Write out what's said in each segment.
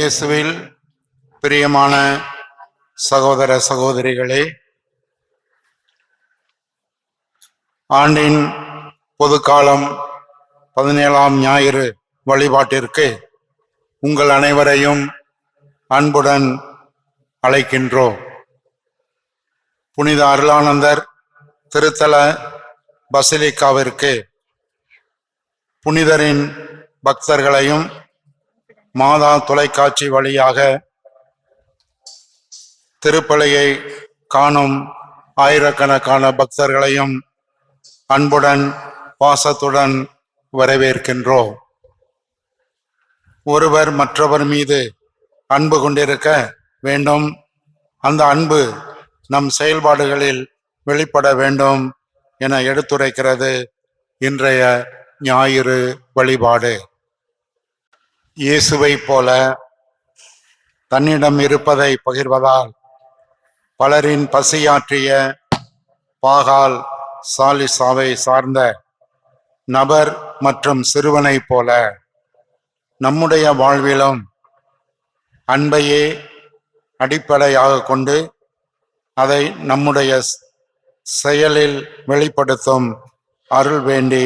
இயேசுவில் பிரியமான சகோதர சகோதரிகளே, ஆண்டின் பொதுக்காலம் 17ஆம் ஞாயிறு வழிபாட்டிற்கு உங்கள் அனைவரையும் அன்புடன் அழைக்கின்றோம். புனித அருளானந்தர் திருத்தல பசிலிக்காவிற்கு புனிதரின் பக்தர்களையும் மாதா தொலைக்காட்சி வழியாக திருப்பலியை காணும் ஆயிரக்கணக்கான பக்தர்களையும் அன்புடன் பாசத்துடன் வரவேற்கின்றோம். ஒருவர் மற்றவர் மீது அன்பு கொண்டிருக்க வேண்டும். அந்த அன்பு நம் செயல்பாடுகளில் வெளிப்பட வேண்டும் என எடுத்துரைக்கிறது இன்றைய ஞாயிறு வழிபாடு. இயேசுவை போல தன்னிடம் இருப்பதை பகிர்வதால் பலரின் பசியாற்றிய பாகால் சாலிசாவை சார்ந்த நபர் மற்றும் சிறுவனை போல நம்முடைய வாழ்விலும் அன்பையே அடிப்படையாக கொண்டு அதை நம்முடைய செயலில் வெளிப்படுத்தும் அருள் வேண்டி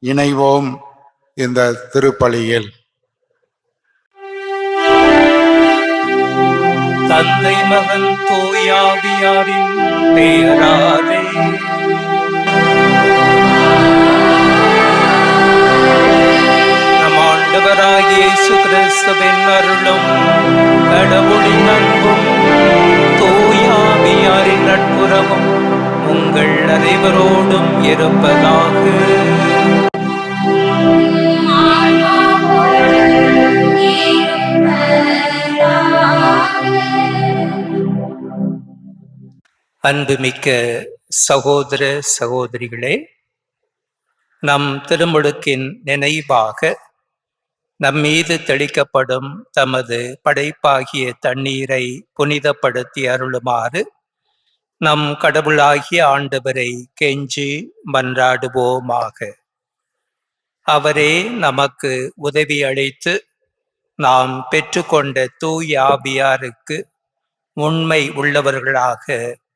இணைவோம் இந்த திருப்பலியில். தந்தை மகன் தூயாவியாரின் பெயராலே நம் ஆண்டவராகிய இயேசு கிறிஸ்துவின் அருளும் கடவுளின் அன்பும் தூயாவியாரின் நட்புறவும் உங்கள் அனைவரோடும் இருப்பதாக. அன்புமிக்க சகோதர சகோதரிகளே, நம் திருமுழுக்கின் நினைவாக நம்மீது தெளிக்கப்படும் தமது படைப்பாகிய தண்ணீரை புனிதப்படுத்தி அருளுமாறு நம் கடவுளாகிய ஆண்டவரை கெஞ்சி மன்றாடுவோமாக. அவரே நமக்கு உதவி அளித்து நாம் பெற்றுக்கொண்ட தூய ஆவியாருக்கு உண்மை உள்ளவர்களாக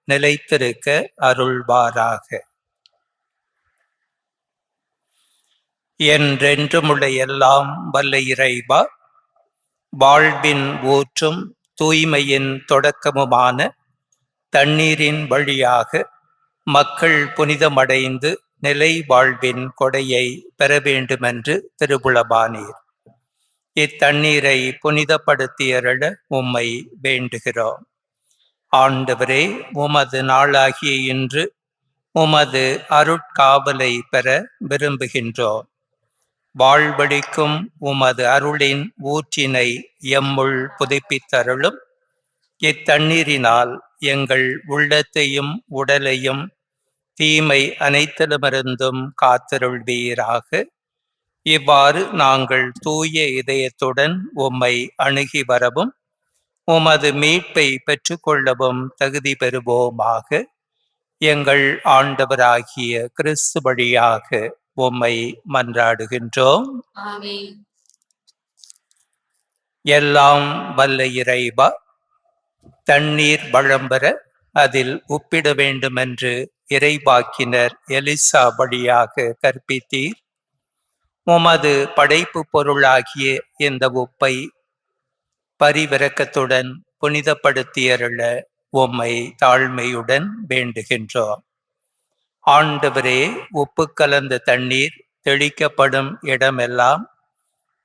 நிலைத்திருக்க அருள்வாராக. என்றென்றுமுள்ள எல்லாம் வல்ல இறைவா, வாழ்வின் ஊற்றும் தூய்மையின் தொடக்கமுமான தண்ணீரின் வழியாக மக்கள் புனிதமடைந்து நிலை வாழ்வின் கொடையை பெற வேண்டுமென்று திருவுளமானீர். இத்தண்ணீரை புனிதப்படுத்தியருள உம்மை வேண்டுகிறோம். ஆண்டவரே, உமது நாளாகிய இன்று உமது அருட்காவலை பெற விரும்புகின்றோம். வாழ்வழிக்கும் உமது அருளின் ஊற்றினை எம்முள் புதுப்பித்தருளும். இத்தண்ணீரினால் எங்கள் உள்ளத்தையும் உடலையும் தீமை அனைத்திலுமிருந்தும் காத்தருள்வீராக. இவ்வாறு நாங்கள் தூய இதயத்துடன் உம்மை அணுகி வரவும் உமது மீட்பை பெற்றுக்கொள்ளவும் தகுதி பெறுவோமாக. எங்கள் ஆண்டவராகிய கிறிஸ்து வழியாக உம்மை மன்றாடுகின்றோம். எல்லாம் வல்ல இறைவா, தண்ணீர் வளம்பெற அதில் உப்பிட வேண்டுமென்று இறைவாக்கினர் எலிசா வழியாக கற்பித்தீர். உமது படைப்பு பொருளாகிய இந்த உப்பை பரிவிரக்கத்துடன் புனிதப்படுத்தியருள உம்மை தாழ்மையுடன் வேண்டுகின்றோம். ஆண்டவரே, உப்பு கலந்த தண்ணீர் தெளிக்கப்படும் இடமெல்லாம்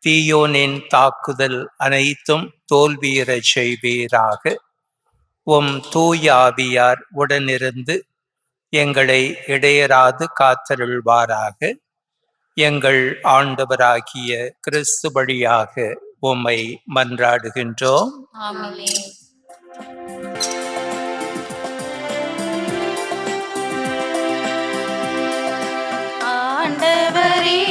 தீயோனின் தாக்குதல் அனைத்தும் தோல்வியுறச் செய்வீராக. உம் தூய ஆவியார் உடனிருந்து எங்களை இடையராது காத்தருள்வாராக. எங்கள் ஆண்டவராகிய கிறிஸ்து வழியாக உம்மை மன்றாடுகின்றோம். ஆண்டவரே,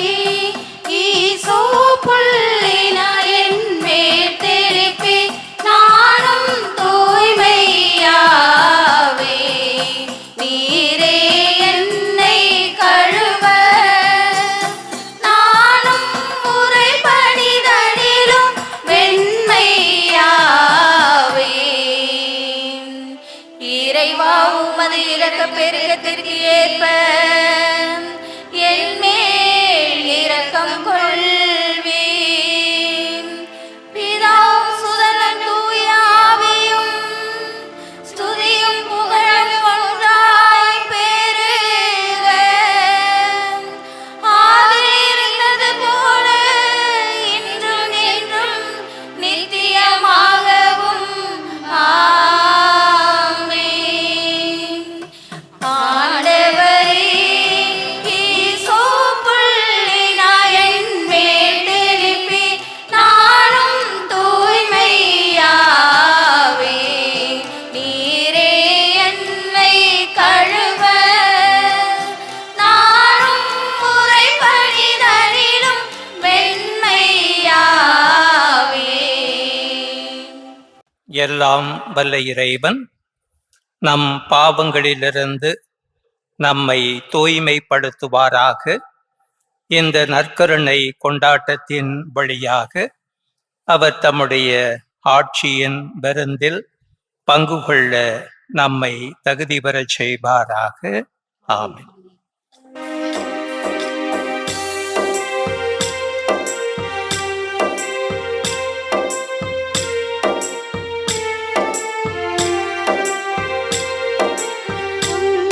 ஈசோ புள்ளினாய் என் மேல் தெளிப்பே, நானும் தூய்மையாவே. நீரே என்னை கழுவ, நானும் உறைபடிதனிலும் வெண்மை இறைவா உமது இரக்க பெருக்கத்திற்கு ஏற்ப என் மேல் இரக்கம் கொள்வீர். பிதாவும் சுதனும் தூய ஆவியும் ஸ்துதியும் புகழும் ஒன்றாய் பெருக. ஆதியில் இருந்தது போல இன்றும் என்றும் நித்தியமாகவும் ஆமென். ஆண்டவரே, ஈசோப்புள்ளினாய் என் மேல் தெளிப்பி, நானும் தூய்மையாவேன். நீரே என்னை கழுவ, நானும் முறைப்படிதலிலும் வெண்மையாவேன். எல்லாம் வல்ல இறைவன் நம் பாவங்களிலிருந்து நம்மை தூய்மைப்படுத்துவாராக. இந்த நற்கருணை கொண்டாட்டத்தின் வழியாக அவர் தம்முடைய ஆட்சியின் விருந்தில் பங்கு கொள்ள நம்மை தகுதி பெறச் செய்வாராக. ஆமென்.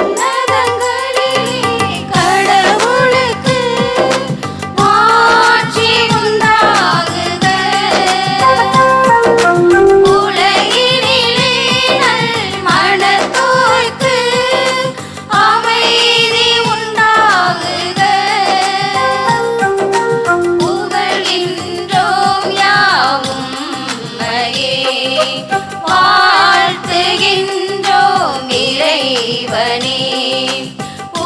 உன்னதங்களிலே கடவுளுக்கு மாட்சி உண்டாகுக. உலகினிலே நல்மனத்தோர்க்கு அமைதி உண்டாகுக. புகழ்கின்றோம் யாவும் உம்மையே, வாழ்த்துகின்றோம் இறைவனே.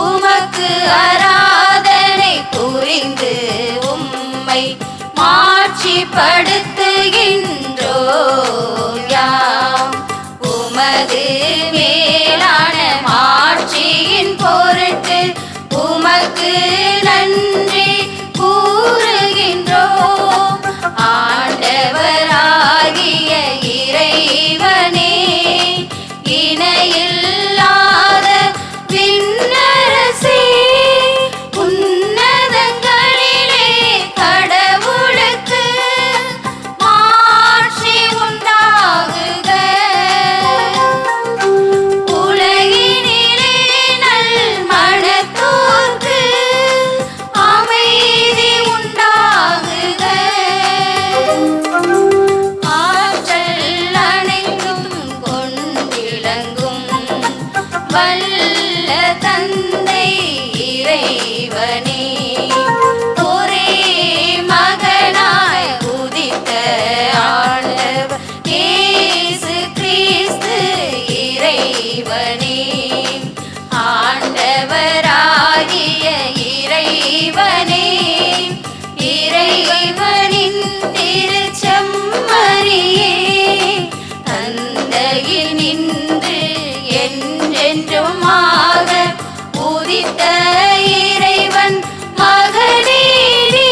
உமக்கு ஆராதனை புரிந்து உம்மை மாட்சிப்படுத்துகின்றோம் யாம். உமது மேலான மாட்சியின் பொருட்டு உமக்கு நன்றி கூறுகின்றோம். ஆண்டவராகிய இறைவனே, இணையில்லாத விண்ணரசே, உன்னதங்களிலே கடவுளுக்கு மாட்சி உண்டாகுக. உலகினிலே நல்மனத்தோர்க்கு அமைதி உண்டாகுக. ஆற்றல் அனைத்தும் கொண்டிலங்கும் வல்ல தந்தை இறைவனே, ஒரே மகனாய் உதித்த ஆண்டவர் இயேசு கிறிஸ்து இறைவனே. ஆண்டவராகிய இறைவனே, இறைவனின் திருச்செம்மறியே, தந்தையில் நின்று என்றென்றுமாக உதித்த இறைவன் மகனே நீ.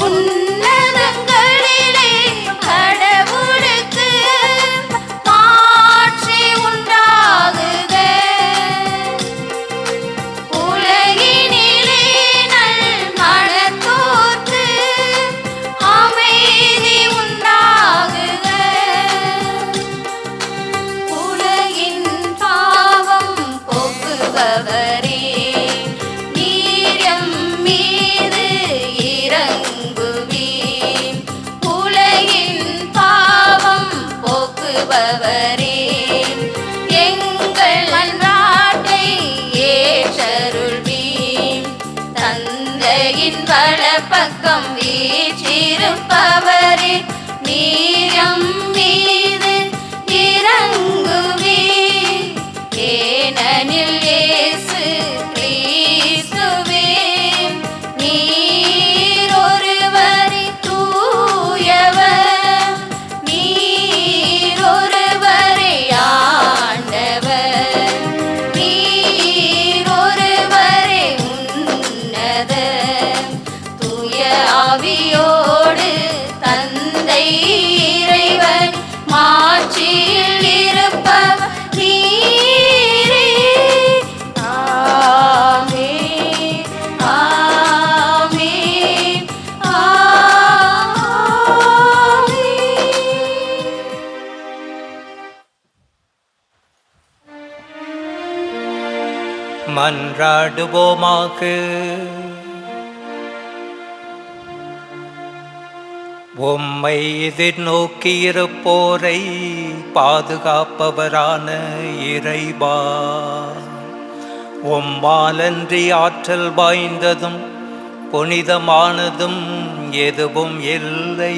உன்னதங்களிலே கடவுளுக்கு மாட்சி உண்டாகுக. உலகினிலே நல்மனத்தோர்க்கு அமைதி உண்டாகுக. உலகின் பாவம் போக்குபவரே, நீர் எம் மீது இரங்குவீர். உலகின் பாவம் போக்குபவரே, எங்கள் மன்றாட்டை ஏற்றருள்வீர். தந்தையின் வலப்பக்கம் வீற்றிருப்பவரே, நீர் எம் மீது இரங்குவீர். ஏனெனில் இயேசு கிறிஸ்துவே, நீர் ஒருவரே தூயவர், நீர் ஒருவரே ஆண்டவர், நீர் ஒருவரே உன்னதர். தூய ஆவியோடு தந்தை இறைவன் மாட்சியில் இருப்பவர் நீர் மன்றாடுவோமாக. உம்மை எதிர்நோக்கியிருப்போரை பாதுகாப்பவரான இறைவா, உம்மாலன்றி ஆற்றல் வாய்ந்ததும் புனிதமானதும் எதுவும் இல்லை.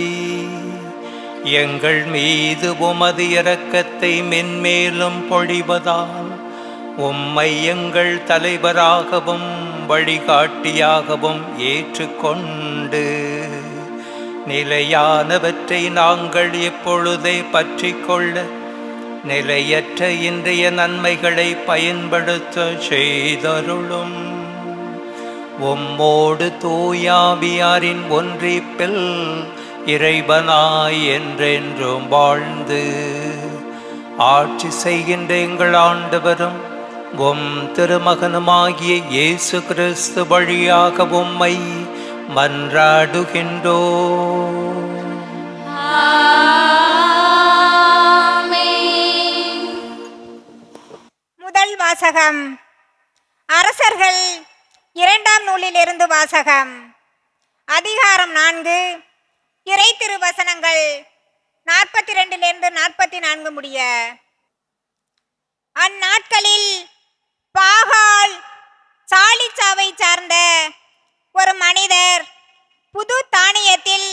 எங்கள் மீது உமது இரக்கத்தை மென்மேலும் பொழிவதால் உம்மை எங்கள் தலைவராகவும் வழிகாட்டியாகவும் ஏற்றுக்கொண்டு நிலையானவற்றை நாங்கள் எப்பொழுதே பற்றி கொள்ள நிலையற்ற இன்றைய நன்மைகளை பயன்படுத்த செய்தருளும். உம்மோடு தூயாவியாரின் ஒன்றிப்பில் இறைவனாய் என்றென்றும் வாழ்ந்து ஆட்சி செய்கின்ற எங்கள் ஆண்டவரும் உம் திருமகனுமாகிய இயேசு கிறிஸ்து வழியாக உம்மை மன்றாடுகின்றோ. முதல் வாசகம். அரசர்கள் 2ஆம் நூலிலிருந்து வாசகம். அதிகாரம் 4, இறை திருவசனங்கள் 42 44 முடிய. அந்நாட்களில் பாகால் சாலிச்சாவை சார்ந்த ஒரு மனிதர் புது தானியத்தில்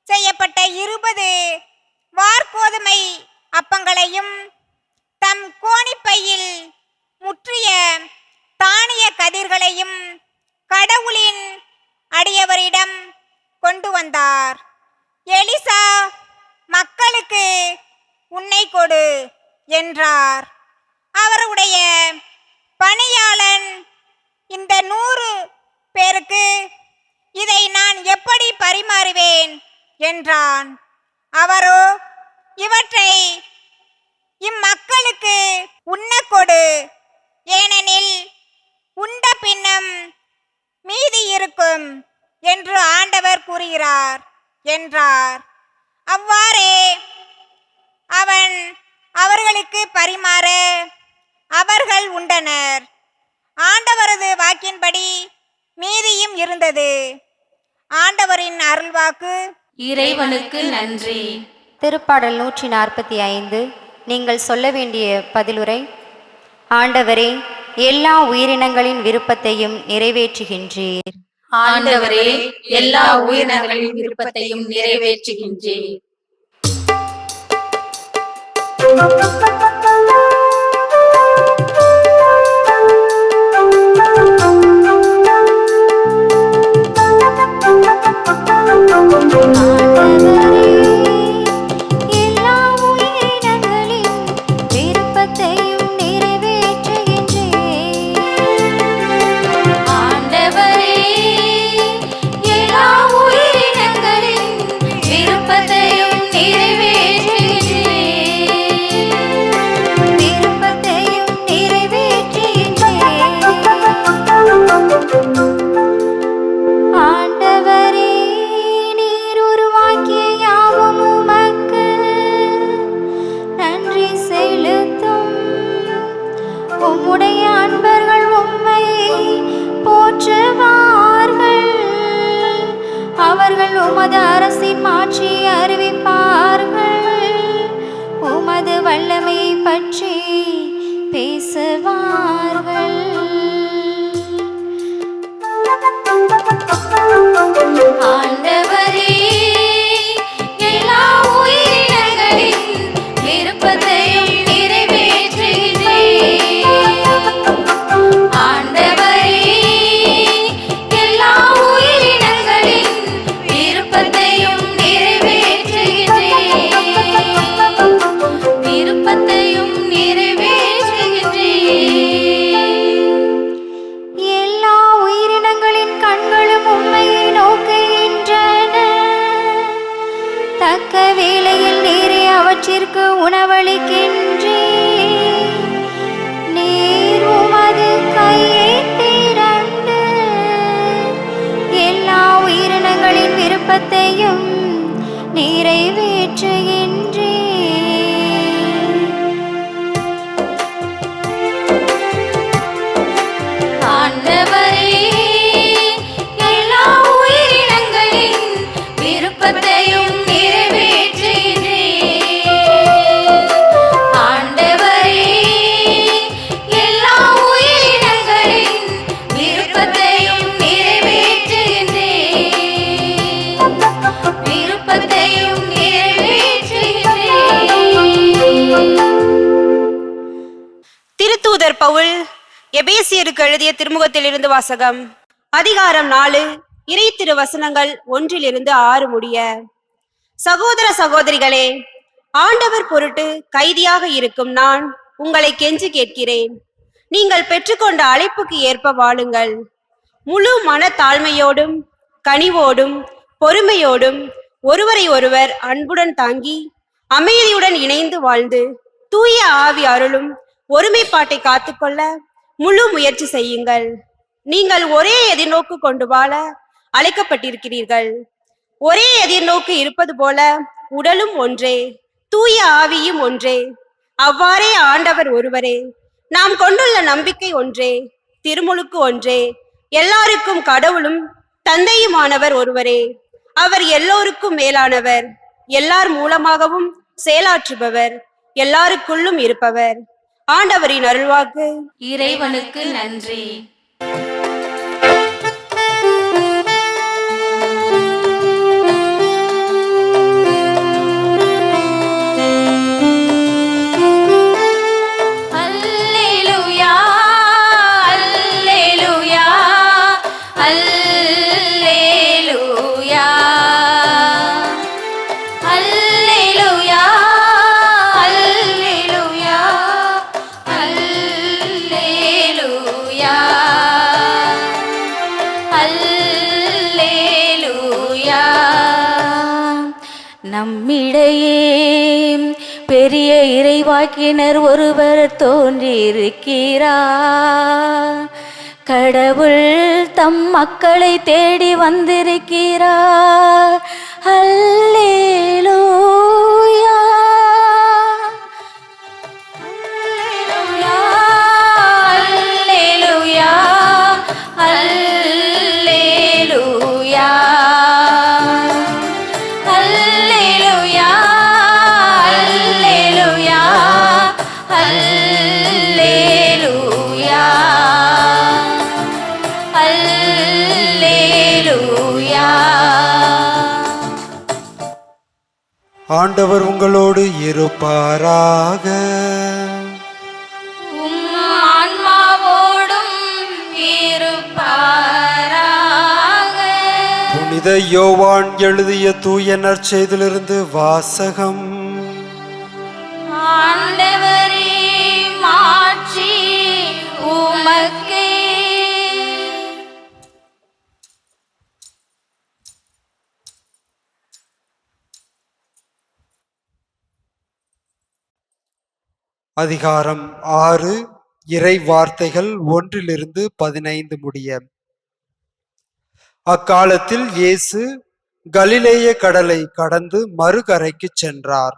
செய்யப்பட்ட 20 வார்கோதுமை அப்பங்களையும் தம் கோணிப்பையில் முற்றிய தானிய கதிர்களையும் கடவுளின் அடியவரிடம் கொண்டு வந்தார். எலிசா மக்களுக்கு உன்னை கொடு என்றார். அவருடைய பணியாளன், இந்த 100 பேருக்கு இதை நான் எப்படி பரிமாறுவேன் என்றான். அவரோ, இவற்றை இம்மக்களுக்கு உண்ண கொடு, ஏனெனில் உண்ட பின்னம் மீதி இருக்கும் என்று ஆண்டவர் கூறுகிறார் என்றார். அவ்வாறே அவன் அவர்களுக்கு பரிமாற அவர்கள் உண்டனர். ஆண்டவரது வாக்கின்படி மீதியும் இருந்தது. ஆண்டவரின் அருள்வாக்கு. இறைவனுக்கு நன்றி. திருப்பாடல் 145. நீங்கள் சொல்ல வேண்டிய பதிலுரை. ஆண்டவரே, எல்லா உயிரினங்களின் விருப்பத்தையும் நிறைவேற்றுகின்றீர். ஆண்டவரே, எல்லா உயிரினங்களின் விருப்பத்தையும் நிறைவேற்றுகின்றீர். அவர்கள் உமது அரசின் மாட்சியை அறிவிப்பார்கள். உமது வல்லமையை பற்றி பேசுவார்கள். ஆண்டவரே, எல்லா உயிரினங்களின் விருப்பத்தையும் நிறைவேற்றுகிறீர். ஆண்டவரே, எல்லா உயிரினங்களின் விருப்பத்தையும் நிறைவேற்றுகிறீர். விருப்பத்தையும் நிறைவேற்றுகிறீர். எல்லா உயிரினங்களின் கண்களும் உம்மையை நோக்குகின்றன. தக்க வேளையில் நீரே அவற்றிற்கு உணவளிக்கின்றீர். நீர் உமது கையை திறந்து எல்லா உயிரினங்களின் விருப்பத்தையும் நிறைவேற்றுகின்றீர். பவுல் எபேசியருக்கு எழுதிய திருமுகத்திலிருந்து வாசகம். அதிகாரம் 4, இறை திருவசனங்கள் 1-6 முடிய. சகோதர சகோதரிகளே, ஆண்டவர் பொருட்டு கைதியாக இருக்கும் நான் உங்களை கெஞ்சி கேட்கிறேன். நீங்கள் பெற்றுக்கொண்ட அழைப்புக்கு ஏற்ப வாழுங்கள். முழு மன தாழ்மையோடும் கனிவோடும் பொறுமையோடும் ஒருவரை ஒருவர் அன்புடன் தாங்கி அமைதியுடன் இணைந்து வாழ்ந்து தூய ஆவி அருளும் ஒருமைப்பாட்டை காத்துக்கொள்ள முழு முயற்சி செய்யுங்கள். நீங்கள் ஒரே எதிர்நோக்கு கொண்டு வாழ அழைக்கப்பட்டிருக்கிறீர்கள். ஒரே எதிர்நோக்கு இருப்பது போல உடலும் ஒன்றே, தூய ஆவியும் ஒன்றே. அவ்வாறே ஆண்டவர் ஒருவரே. நாம் கொண்டுள்ள நம்பிக்கை ஒன்றே, திருமுழுக்கு ஒன்றே. எல்லாருக்கும் கடவுளும் தந்தையுமானவர் ஒருவரே. அவர் எல்லோருக்கும் மேலானவர், எல்லார் மூலமாகவும் செயலாற்றுபவர், எல்லாருக்குள்ளும் இருப்பவர். ஆண்டவரின் அருள்வாக்கு. இறைவனுக்கு நன்றி. நம்மிடையே பெரிய இறைவாக்கினர் ஒருவர் தோன்றியிருக்கிறார். கடவுள் தம் மக்களை தேடி வந்திருக்கிறார். அல்லேலூயா, அல்லேலூயா, அல்லேலூயா, அல்லேலூயா, அல்லேலூயா, அல்லேலூயா, அல்லேலூயா. ஆண்டவர் உங்களோடு இருப்பாராக. உம் ஆன்மாவோடும் இருப்பாராக. புனித யோவான் எழுதிய தூய நற்செய்தியிலிருந்து வாசகம். ஆண்டவரே, மாட்சி உமக்கே. அதிகாரம் 6, இறை வார்த்தைகள் 1-15 முடிய. அக்காலத்தில் இயேசு கலிலேய கடலை கடந்து மறுகரைக்கு சென்றார்.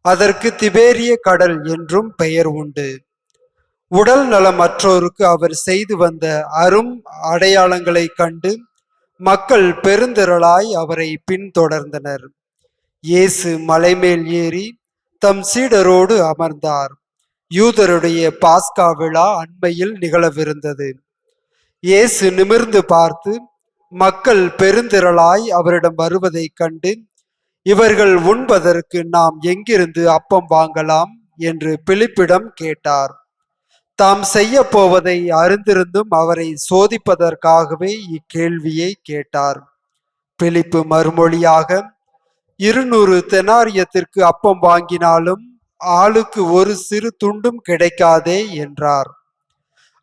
அதற்கு திபேரிய கடல் என்றும் பெயர் உண்டு. உடல் நலமற்றோருக்கு அவர் செய்து வந்த அரும் அடையாளங்களை கண்டு மக்கள் பெருந்திரளாய் அவரை பின்தொடர்ந்தனர். இயேசு மலைமேல் ஏறி தம் சீடரோடு அமர்ந்தார். யூதருடைய பாஸ்கா விழா அண்மையில் நிகழவிருந்தது. இயேசு நிமிர்ந்து பார்த்து மக்கள் பெருந்திரளாய் அவரிடம் வருவதை கண்டு, இவர்கள் உண்பதற்கு நாம் எங்கிருந்து அப்பம் வாங்கலாம் என்று பிலிப்பிடம் கேட்டார். தாம் செய்ய போவதை அறிந்திருந்தும் அவரை சோதிப்பதற்காகவே இக்கேள்வியை கேட்டார். பிலிப்பு மறுமொழியாக, 200 தெனாரியத்திற்கு அப்பம் வாங்கினாலும் ஆளுக்கு ஒரு சிறு துண்டும் கிடைக்காதே என்றார்.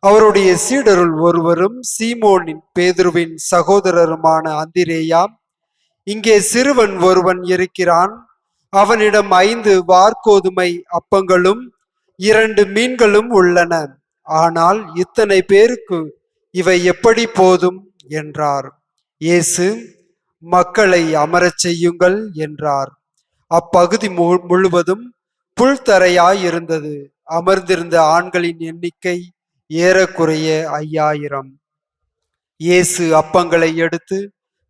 அவருடைய சீடருள் ஒருவரும் சீமோனின் பேதுருவின் சகோதரருமான அந்திரேயா, இங்கே சிறுவன் ஒருவன் இருக்கிறான். அவனிடம் 5 வார்கோதுமை அப்பங்களும் 2 மீன்களும் உள்ளன. ஆனால் இத்தனை பேருக்கு இவை எப்படி போதும் என்றார். இயேசு, மக்களை அமரச் செய்யுங்கள் என்றார். அப்பகுதி முழுவதும் புல்தரையாயிருந்தது. அமர்ந்திருந்த ஆண்களின் எண்ணிக்கை ஏறக்குறைய 5000. இயேசு அப்பங்களை எடுத்து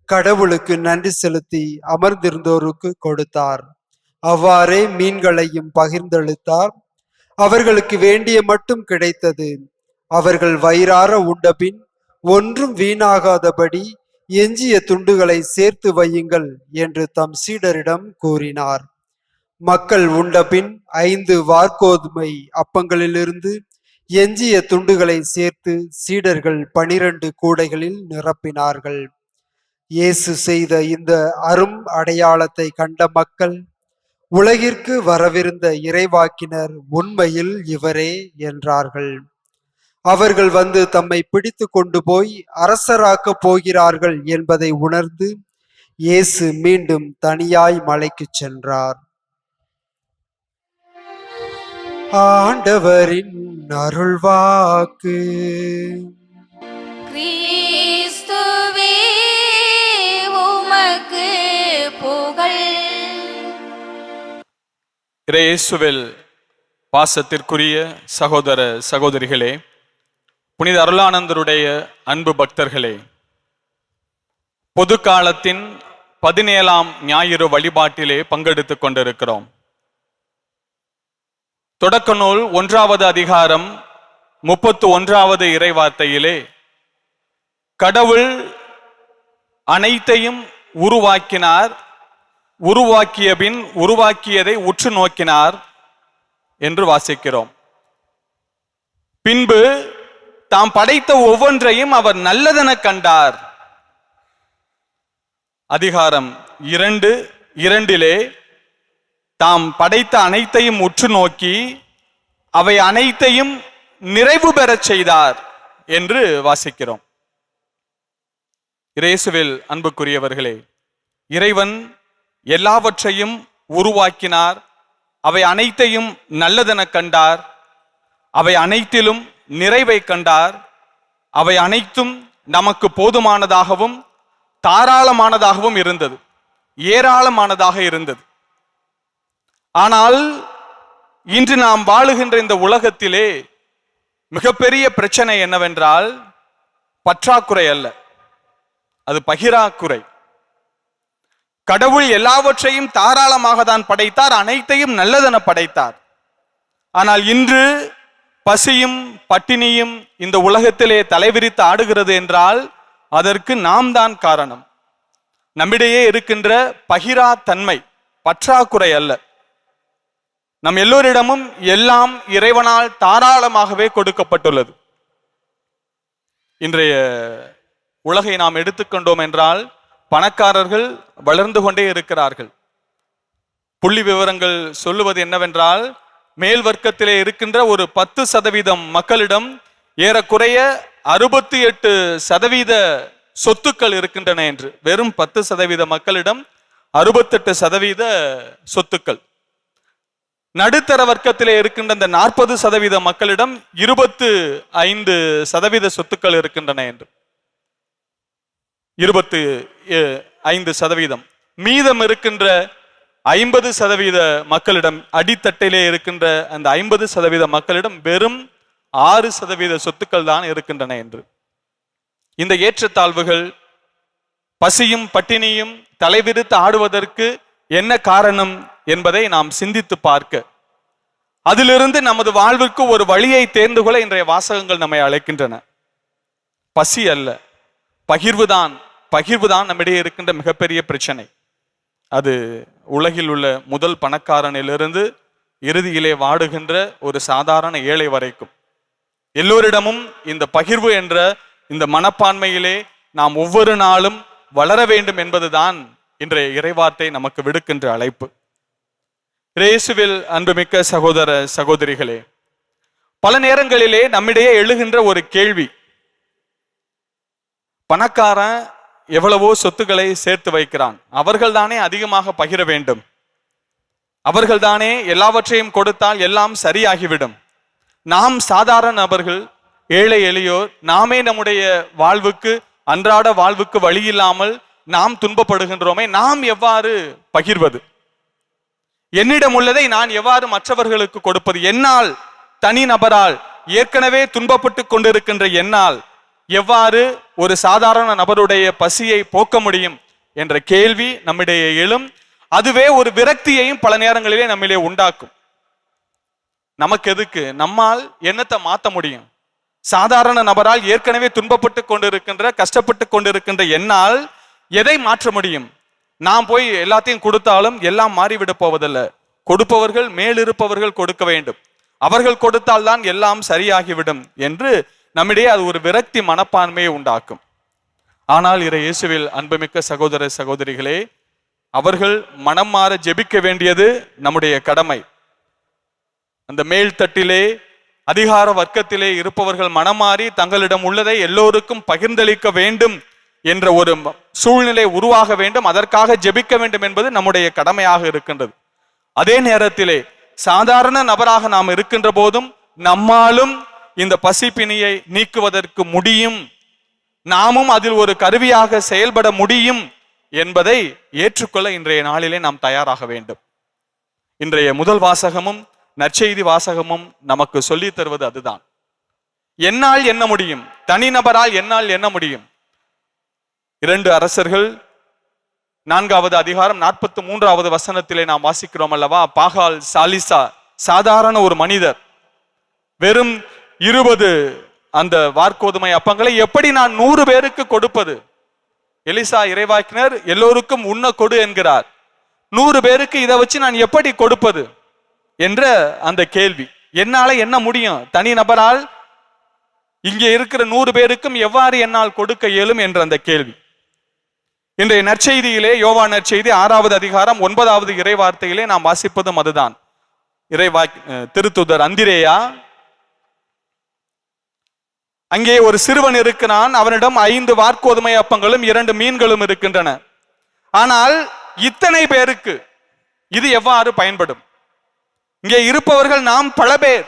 கடவுளுக்கு நன்றி செலுத்தி அமர்ந்திருந்தோருக்கு கொடுத்தார். அவ்வாறே மீன்களையும் பகிர்ந்தளித்தார். அவர்களுக்கு வேண்டிய மட்டும் கிடைத்தது. அவர்கள் வயிறார உண்டபின் ஒன்றும் வீணாகாதபடி எஞ்சிய துண்டுகளை சேர்த்து வையுங்கள் என்று தம் சீடரிடம் கூறினார். மக்கள் உண்டபின் 5 வார்கோதுமை அப்பங்களிலிருந்து எஞ்சிய துண்டுகளை சேர்த்து சீடர்கள் 12 கூடைகளில் நிரப்பினார்கள். இயேசு செய்த இந்த அரும் அடையாளத்தை கண்ட மக்கள், உலகிற்கு வரவிருந்த இறைவாக்கினர் உண்மையில் இவரே என்றார்கள். அவர்கள் வந்து தம்மை பிடித்து கொண்டு போய் அரசராக்கப் போகிறார்கள் என்பதை உணர்ந்து இயேசு மீண்டும் தனியாய் மலைக்குச் சென்றார். ஆண்டவரின் அருள்வாக்கு. கிறிஸ்துவே உமக்கு புகழ். இயேசுவில் பாசத்திற்குரிய சகோதர சகோதரிகளே, புனித அருளானந்தருடைய அன்பு பக்தர்களே, பொது காலத்தின் 17ஆம் ஞாயிறு வழிபாட்டிலே பங்கெடுத்துக் கொண்டிருக்கிறோம். தொடக்க நூல் 1வது அதிகாரம் 31வது இறைவார்த்தையிலே கடவுள் அனைத்தையும் உருவாக்கினார், உருவாக்கிய பின் உருவாக்கியதை உற்று நோக்கினார் என்று வாசிக்கிறோம். பின்பு தாம் படைத்த ஒவ்வொன்றையும் அவர் நல்லதென கண்டார். அதிகாரம் 2:2 தாம் படைத்த அனைத்தையும் உற்று நோக்கி அவை அனைத்தையும் நிறைவு பெறச் செய்தார் என்று வாசிக்கிறோம். இயேசுவில் அன்புக்குரியவர்களே, இறைவன் எல்லாவற்றையும் உருவாக்கினார், அவை அனைத்தையும் நல்லதென கண்டார், அவை அனைத்திலும் நிறைவை கண்டார், அவை அனைத்தும் நமக்கு போதுமானதாகவும் தாராளமானதாகவும் இருந்தது, ஏராளமானதாக இருந்தது. ஆனால் இன்று நாம் வாழுகின்ற இந்த உலகத்திலே மிகப்பெரிய பிரச்சனை என்னவென்றால் பற்றாக்குறை அல்ல, அது பகிராக்குறை. கடவுள் எல்லாவற்றையும் தாராளமாக தான் படைத்தார், அனைத்தையும் நல்லதென படைத்தார். ஆனால் இன்று பசியும் பட்டினியும் இந்த உலகத்திலே தலைவிரித்து ஆடுகிறது என்றால் அதற்கு நாம் தான் காரணம். நம்மிடையே இருக்கின்ற பகிரா தன்மை, பற்றாக்குறை அல்ல. நம் எல்லோரிடமும் எல்லாம் இறைவனால் தாராளமாகவே கொடுக்கப்பட்டுள்ளது. இன்றைய உலகை நாம் எடுத்துக்கொண்டோம் என்றால் பணக்காரர்கள் வளர்ந்து கொண்டே இருக்கிறார்கள். புள்ளி விவரங்கள் சொல்லுவது என்னவென்றால், மேல் வர்க்கத்திலே இருக்கின்ற ஒரு 10% மக்களிடம் ஏறக்குறைய 68% சொத்துக்கள் இருக்கின்றன என்று. வெறும் 10% மக்களிடம் 68% சொத்துக்கள். நடுத்தர வர்க்கத்திலே இருக்கின்ற இந்த 40% மக்களிடம் 25% சொத்துக்கள் இருக்கின்றன என்று. 25%. மீதம் இருக்கின்ற 50% மக்களிடம், அடித்தட்டிலே இருக்கின்ற அந்த 50% மக்களிடம் வெறும் 6% சொத்துக்கள் தான் இருக்கின்றன என்று. இந்த ஏற்றத்தாழ்வுகள், பசியும் பட்டினியும் தலைவிரித்து ஆடுவதற்கு என்ன காரணம் என்பதை நாம் சிந்தித்து பார்க்க, அதிலிருந்து நமது வாழ்விற்கு ஒரு வழியை தேர்ந்து கொள்ள இன்றைய வாசகங்கள் நம்மை அழைக்கின்றன. பசி அல்ல, பகிர்வுதான். பகிர்வுதான் நம்மிடையே இருக்கின்ற மிகப்பெரிய பிரச்சனை. அது உலகில் உள்ள முதல் பணக்காரனிலிருந்து இறுதியிலே வாடுகின்ற ஒரு சாதாரண ஏழை வரைக்கும் எல்லோரிடமும் இந்த பகிர்வு என்ற இந்த மனப்பான்மையிலே நாம் ஒவ்வொரு நாளும் வளர வேண்டும் என்பதுதான் இன்றைய இறைவார்த்தை நமக்கு விடுக்கின்ற அழைப்பு. இயேசுவில் அன்புமிக்க சகோதர சகோதரிகளே, பல நேரங்களிலே நம்மிடையே எழுகின்ற ஒரு கேள்வி, பணக்காரன் எவ்வளவோ சொத்துக்களை சேர்த்து வைக்கிறான், அவர்கள்தானே அதிகமாக பகிர வேண்டும், அவர்கள்தானே எல்லாவற்றையும் கொடுத்தால் எல்லாம் சரியாகிவிடும், நாம் சாதாரண நபர்கள், ஏழை எளியோர், நாமே நம்முடைய வாழ்வுக்கு, அன்றாட வாழ்வுக்கு வழி இல்லாமல் நாம் துன்பப்படுகின்றோமே, நாம் எவ்வாறு பகிர்வது? என்னிடம் உள்ளதை நான் எவ்வாறு மற்றவர்களுக்கு கொடுப்பது? என்னால், தனி நபரால், ஏற்கனவே துன்பப்பட்டு கொண்டிருக்கின்ற என்னால் எவ்வாறு ஒரு சாதாரண நபருடைய பசியை போக்க முடியும் என்ற கேள்வி நம்மிடையே எழும். அதுவே ஒரு விரக்தியையும் பல நேரங்களிலே நம்மிலே உண்டாக்கும். நமக்கு எதுக்கு? நம்மால் என்னத்தை மாற்ற முடியும்? சாதாரண நபரால் ஏற்கனவே துன்பப்பட்டு கொண்டிருக்கின்ற, கஷ்டப்பட்டு கொண்டிருக்கின்ற என்னால் எதை மாற்ற முடியும்? நாம் போய் எல்லாத்தையும் கொடுத்தாலும் எல்லாம் மாறிவிட போவதில்லை. கொடுப்பவர்கள், மேலிருப்பவர்கள் கொடுக்க வேண்டும். அவர்கள் கொடுத்தால் தான் எல்லாம் சரியாகிவிடும் என்று நம்மிடையே அது ஒரு விரக்தி மனப்பான்மையை உண்டாக்கும். ஆனால் இறை இயேசுவில் அன்புமிக்க சகோதர சகோதரிகளே, அவர்கள் மனம் மாற ஜெபிக்க வேண்டியது நம்முடைய கடமை. அந்த மேல்தட்டிலே அதிகார வர்க்கத்திலே இருப்பவர்கள் மனம் மாறி தங்களிடம் உள்ளதை எல்லோருக்கும் பகிர்ந்தளிக்க வேண்டும் என்ற ஒரு சூழ்நிலை உருவாக வேண்டும், அதற்காக ஜெபிக்க வேண்டும் என்பது நம்முடைய கடமையாக இருக்கின்றது. அதே நேரத்திலே சாதாரண நபராக நாம் இருக்கின்ற போதும் நம்மாலும் இந்த பசிப்பிணியை நீக்குவதற்கு முடியும், நாமும் அதில் ஒரு கருவியாக செயல்பட முடியும் என்பதை ஏற்றுக்கொள்ள இன்றைய நாளிலே நாம் தயாராக வேண்டும். இன்றைய முதல் வாசகமும் நற்செய்தி வாசகமும் நமக்கு சொல்லித் தருவது அதுதான். என்னால் என்ன முடியும், தனிநபரால் என்னால் என்ன முடியும். 2 அரசர்கள் 4வது அதிகாரம் 43வது வசனத்திலே நாம் வாசிக்கிறோம் அல்லவா, பாகால் சாலிசா சாதாரண ஒரு மனிதர் வெறும் 20 அந்த வார்கோதுமை அப்பங்களை எப்படி நான் 100 பேருக்கு கொடுப்பது? எலிசா இறைவாக்கினர் எல்லோருக்கும் உண்ண கொடு என்கிறார். 100 பேருக்கு இதை வச்சு நான் எப்படி கொடுப்பது என்ற அந்த கேள்வி. என்னால என்ன முடியும், தனி நபரால் இங்கே இருக்கிற 100 பேருக்கும் எவ்வாறு என்னால் கொடுக்க இயலும் என்ற அந்த கேள்வி. இன்றைய நற்செய்தியிலே, யோவான் நற்செய்தி 6வது அதிகாரம் 9வது இறைவார்த்தையிலே நாம் வாசிப்பதும் அதுதான். திருத்துதர் அந்திரேயா, அங்கே ஒரு சிறுவன் இருக்கிறான், அவனிடம் 5 வார்கோதுமை அப்பங்களும் 2 மீன்களும் இருக்கின்றன. ஆனால் இத்தனை பேருக்கு இது எவ்வாறு பயன்படும்? இங்கே இருப்பவர்கள் நாம் பல பேர்,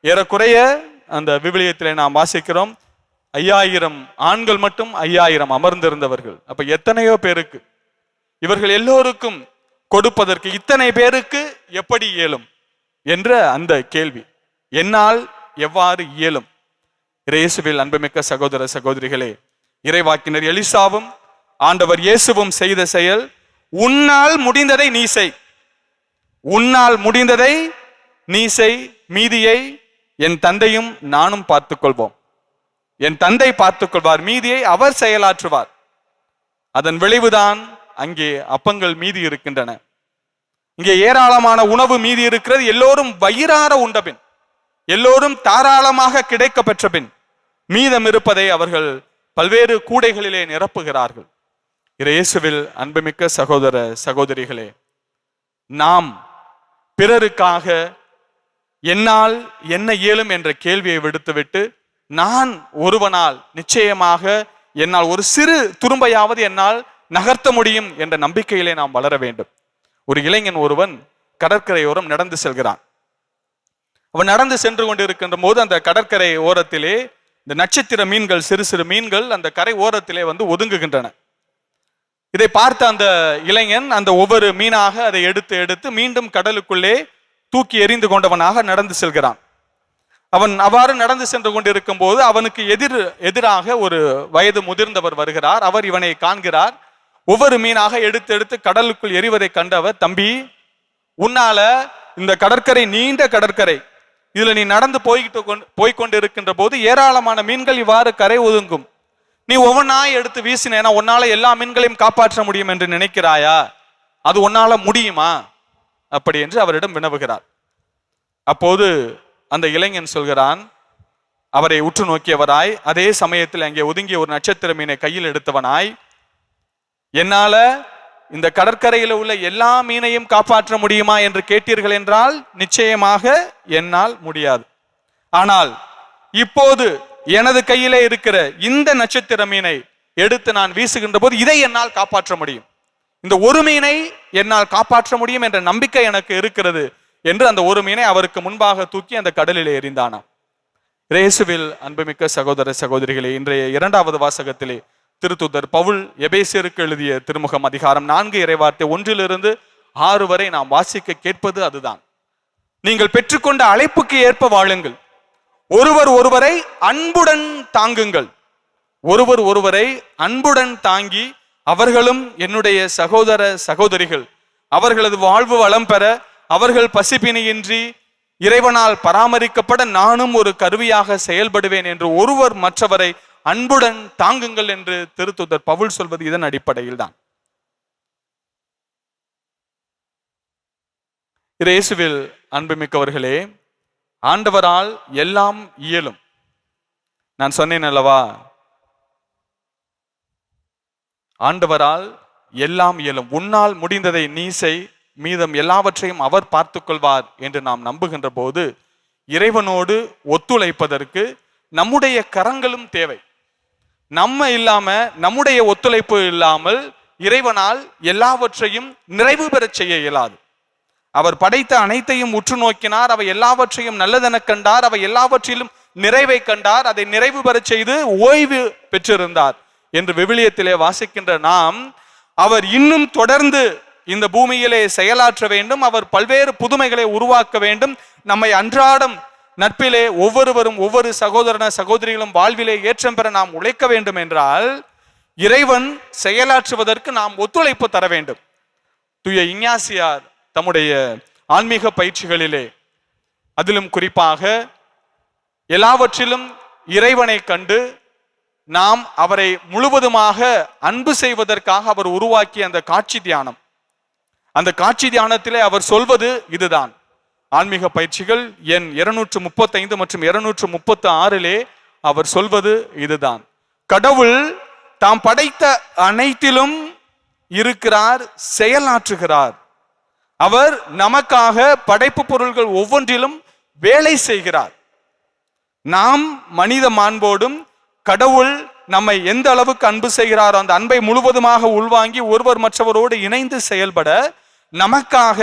ஏறக்குறைய அந்த விவிலியத்திலே நாம் வாசிக்கிறோம் 5000 ஆண்கள் மட்டும் 5000 அமர்ந்திருந்தவர்கள். அப்ப எத்தனையோ பேருக்கு, இவர்கள் எல்லோருக்கும் கொடுப்பதற்கு இத்தனை பேருக்கு எப்படி இயலும் என்ற அந்த கேள்வி என்னால் எவ்வாறு இயலும்? இயேசுவில் அன்புமிக்க சகோதர சகோதரிகளே, இறைவாக்கினர் எலிசாவும் ஆண்டவர் இயேசுவும் செய்த செயல், உன்னால் முடிந்ததை நீ செய், உன்னால் முடிந்ததை நீ செய், மீதியை என் தந்தையும் நானும் பார்த்துக் கொள்வோம். என் தந்தை பார்த்துக் கொள்வார், மீதியை அவர் செயலாற்றுவார். அதன் விளைவுதான் அங்கே அப்பங்கள் மீதி இருக்கின்றன. இங்கே ஏராளமான உணவு மீதி இருக்கிறது. எல்லோரும் வயிறார உண்டபின், எல்லோரும் தாராளமாக கிடைக்க பெற்ற பின் மீதம் இருப்பதை அவர்கள் பல்வேறு கூடைகளிலே நிரப்புகிறார்கள். இயேசுவில் அன்புமிக்க சகோதர சகோதரிகளே, நாம் பிறருக்காக என்னால் என்ன இயலும் என்ற கேள்வியை விடுத்துவிட்டு, நான் ஒருவனால் நிச்சயமாக என்னால் ஒரு சிறு துரும்பையாவது என்னால் நகர்த்த முடியும் என்ற நம்பிக்கையிலே நாம் வளர வேண்டும். ஒரு இளைஞன் ஒருவன் கடற்கரையோரம் நடந்து செல்கிறான். அவன் நடந்து சென்று கொண்டிருக்கின்ற போது அந்த கடற்கரை ஓரத்திலே இந்த நட்சத்திர மீன்கள், சிறு சிறு மீன்கள் அந்த கரை ஓரத்திலே வந்து ஒதுங்குகின்றன. இதை பார்த்த அந்த இளைஞன் அந்த ஒவ்வொரு மீனாக அதை எடுத்து எடுத்து மீண்டும் கடலுக்குள்ளே தூக்கி எறிந்து கொண்டவனாக நடந்து செல்கிறான். அவன் அவ்வாறு நடந்து சென்று கொண்டிருக்கும் போது அவனுக்கு எதிராக ஒரு வயது முதிர்ந்தவர் வருகிறார். அவர் இவனை காண்கிறார். ஒவ்வொரு மீனாக எடுத்து எடுத்து கடலுக்குள் எறிவதை கண்டவர், தம்பி, உன்னால இந்த கடற்கரை நீண்ட கடற்கரை, இதுல நீ நடந்து போய்கொண்டு இருக்கின்ற போது ஏராளமான மீன்கள் இவ்வாறு கரை ஒதுங்கும். நீ ஒவ்வொன்றாய் எடுத்து வீசினேன்னா உன்னால எல்லா மீன்களையும் காப்பாற்ற முடியும் என்று நினைக்கிறாயா? அது உன்னால முடியுமா? அப்படி என்று அவரிடம் வினவுகிறார். அப்போது அந்த இளைஞன் சொல்கிறான், அவரை உற்று நோக்கியவராய், அதே சமயத்தில் அங்கே ஒதுங்கிய ஒரு நட்சத்திர மீனை கையில் எடுத்தவனாய், என்னால இந்த கடற்கரையில் உள்ள எல்லா மீனையும் காப்பாற்ற முடியுமா என்று கேட்டீர்கள் என்றால் நிச்சயமாக என்னால் முடியாது. ஆனால் இப்போது எனது கையிலே இருக்கிற இந்த நட்சத்திர மீனை எடுத்து நான் வீசுகின்ற போது இதை என்னால் காப்பாற்ற முடியும், இந்த ஒரு மீனை என்னால் காப்பாற்ற முடியும் என்ற நம்பிக்கை எனக்கு இருக்கிறது என்று அந்த ஒரு மீனை அவருக்கு முன்பாக தூக்கி அந்த கடலிலே எறிந்தானாம். இயேசுவில் அன்புமிக்க சகோதர சகோதரிகளே, இன்றைய 2வது வாசகத்திலே திருத்துதர் பவுல் எபேசியருக்கு எழுதிய திருமுகம் அதிகாரம் 4 இறைவார்த்தை 1-6 வரை நாம் வாசிக்க கேட்பது அதுதான். நீங்கள் பெற்றுக்கொண்ட அழைப்புக்கு ஏற்ப வாழுங்கள், ஒருவர் ஒருவரை அன்புடன் தாங்குங்கள், ஒருவர் ஒருவரை அன்புடன் தாங்கி அவர்களும் என்னுடைய சகோதர சகோதரிகள், அவர்களது வாழ்வு வளம் பெற, அவர்கள் பசிப்பினியின்றி இறைவனால் பராமரிக்கப்பட நானும் ஒரு கருவியாக செயல்படுவேன் என்று ஒருவர் மற்றவரை அன்புடன் தாங்குங்கள் என்று திருத்துதர் பவுல் சொல்வது இதன் அடிப்படையில் தான். இயேசுவில் அன்புமிக்கவர்களே, ஆண்டவரால் எல்லாம் இயலும். நான் சொன்னேன் அல்லவா, ஆண்டவரால் எல்லாம் இயலும். உன்னால் முடிந்ததை நீ செய், மீதம் எல்லாவற்றையும் அவர் பார்த்து கொள்வார் என்று நாம் நம்புகின்ற போது இறைவனோடு ஒத்துழைப்பதற்கு நம்முடைய கரங்களும் தேவை. நம்ம இல்லாம, நம்முடைய ஒத்துழைப்பு இல்லாமல் இறைவனால் எல்லாவற்றையும் நிறைவு பெறச் செய்ய இயலாது. அவர் படைத்த அனைத்தையும் உற்று நோக்கினார், அவை எல்லாவற்றையும் நல்லதென கண்டார், அவை எல்லாவற்றிலும் நிறைவை கண்டார், அதை நிறைவு பெறச் செய்து ஓய்வு பெற்றிருந்தார் என்று விவிலியத்திலே வாசிக்கின்ற நாம், அவர் இன்னும் தொடர்ந்து இந்த பூமியிலே செயலாற்ற வேண்டும், அவர் பல்வேறு புதுமைகளை உருவாக்க வேண்டும், நம்மை அன்றாடம் நட்பிலே ஒவ்வொருவரும் ஒவ்வொரு சகோதரன சகோதரிகளும் வாழ்விலே ஏற்றம் பெற நாம் உழைக்க வேண்டும் என்றால் இறைவன் செயலாற்றுவதற்கு நாம் ஒத்துழைப்பு தர வேண்டும். தூய இஞ்ஞாசியார் தம்முடைய ஆன்மீக பயிற்சிகளிலே, அதிலும் குறிப்பாக எல்லாவற்றிலும் இறைவனை கண்டு நாம் அவரை முழுவதுமாக அன்பு செய்வதற்காக அவர் உருவாக்கிய அந்த காட்சி தியானம், அந்த காட்சி தியானத்திலே அவர் சொல்வது இதுதான். ஆன்மீக பயிற்சிகள் எண் 235 மற்றும் 236 அவர் சொல்வது இதுதான். கடவுள் தாம் படைத்த அனைத்திலும் இருக்கிறார், செயலாற்றுகிறார். அவர் நமக்காக படைப்பு பொருள்கள் ஒவ்வொன்றிலும் வேலை செய்கிறார். நாம் மனித மாண்போடும் கடவுள் நம்மை எந்த அளவுக்கு அன்பு செய்கிறாரோ அந்த அன்பை முழுவதுமாக உள்வாங்கி ஒருவர் மற்றவரோடு இணைந்து செயல்பட நமக்காக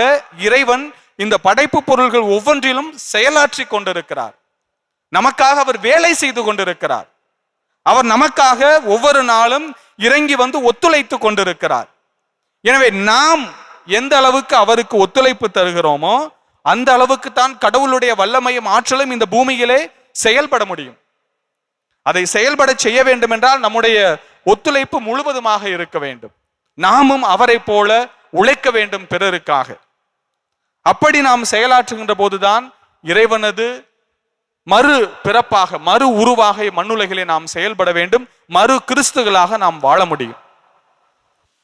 இறைவன் இந்த படைப்பு பொருள்கள் ஒவ்வொன்றிலும் செயலாற்றி கொண்டிருக்கிறார். நமக்காக அவர் வேலை செய்து கொண்டிருக்கிறார். அவர் நமக்காக ஒவ்வொரு நாளும் இறங்கி வந்து ஒத்துழைத்து கொண்டிருக்கிறார். எனவே நாம் எந்த அளவுக்கு அவருக்கு ஒத்துழைப்பு தருகிறோமோ அந்த அளவுக்கு தான் கடவுளுடைய வல்லமையும் ஆற்றலும் இந்த பூமியிலே செயல்பட முடியும். அதை செயல்பட செய்ய வேண்டும் என்றால் நம்முடைய ஒத்துழைப்பு முழுவதுமாக இருக்க வேண்டும். நாமும் அவரை போல உழைக்க வேண்டும் பிறருக்காக. அப்படி நாம் செயலாற்றுகின்ற போதுதான் இறைவனது மறு பிறப்பாக, மறு உருவாக மண்ணுலகிலே நாம் செயல்பட வேண்டும். மறு கிறிஸ்துகளாக நாம் வாழ முடியும்.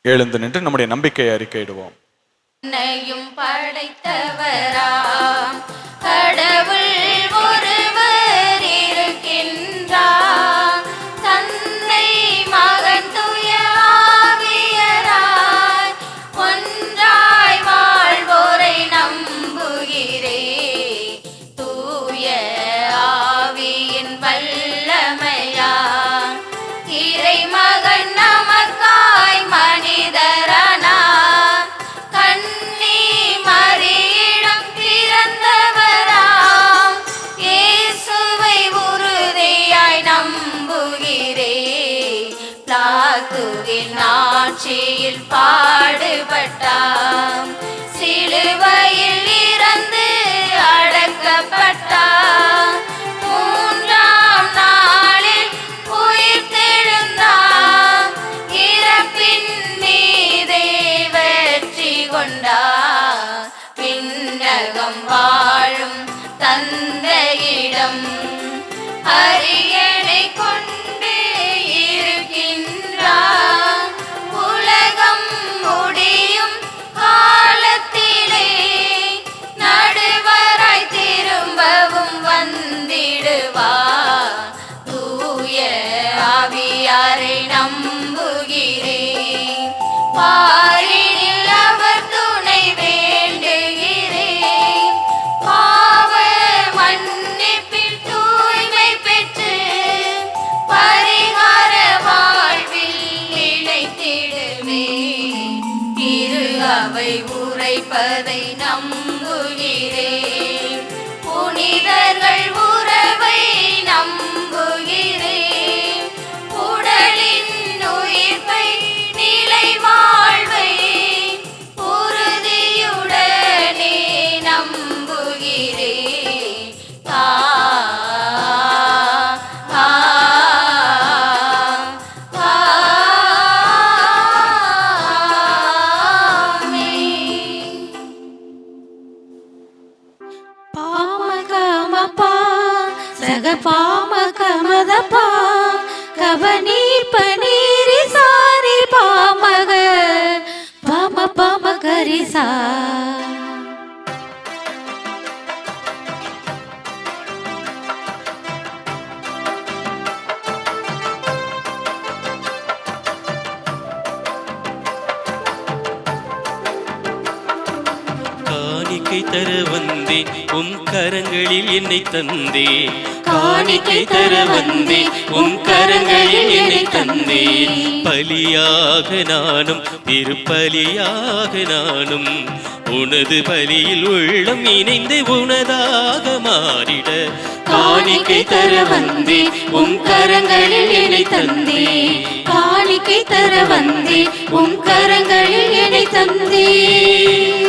எழுந்து நின்று நம்முடைய நம்பிக்கையை அறிக்கையிடுவோம். என்னையும் படைத்தவராம் கடவுள் ஒருவர் இருக்கின்றார். தந்தை மகன் தூய ஆவியராய் ஒன்றாய் வாழ்வோரை நம்புகிறேன். தூய ஆவியின் வல்லமையால் இறைமகன் நமக்காய் மனிதரானார். கன்னி மரியிடம் பிறந்தவராம் இயேசுவை உறுதியாய் நம்புகிறேன். பிலாத்துவின் ஆட்சியில் பாடுபட்டார், சிலுவையில் இறந்து அடக்கப்பட்டார், மூன்றாம் நாளில் உயிர்த்தெழுந்தார், இறப்பின் மீதே வெற்றி கொண்டார். விண்ணகம் வாழும் தந்தையிடம் அரியணை கொண்டு இருக்கின்றார். உலகம் முடியும் காலத்திலே நடுவராய் திரும்பவும் வந்திடுவார். தூய ஆவியாரை நம்புகிறேன். பாரினில் அவர் துணை வேண்டுகிறேன். பாவ மன்னிப்பில் தூய்மை பெற்று பரிகார வாழ்வில் நிலைத்திடுவேன். திரு அவை உரைப்பதை நம்புகிறேன். புனிதர்கள் உறவை நம்புகிறேன். உடலின் உயிர்ப்பை நிலை வாழ்வை உறுதியுடனே நம்புகிறேன். பாமகமபா சகபாமகமதபா கவனீர் பனீரி சாரி பாமக பாம பாமகரிசா. காணிக்கை தர வந்தேன் உம் கரங்களில் என்னை தந்தேன் காணிக்கை தர வந்தேன் உம் கரங்களில் என்னை தந்தேன் பலியாக நானும் திருப்பலியாக நானும் உனது பலியில் உள்ளம் இணைந்து உனதாக மாறிட காணிக்கை தர வந்தேன் உம் கரங்களில் என்னை தந்தேன் காணிக்கை தர வந்தேன் உம் கரங்களில் என்னை தந்தேன்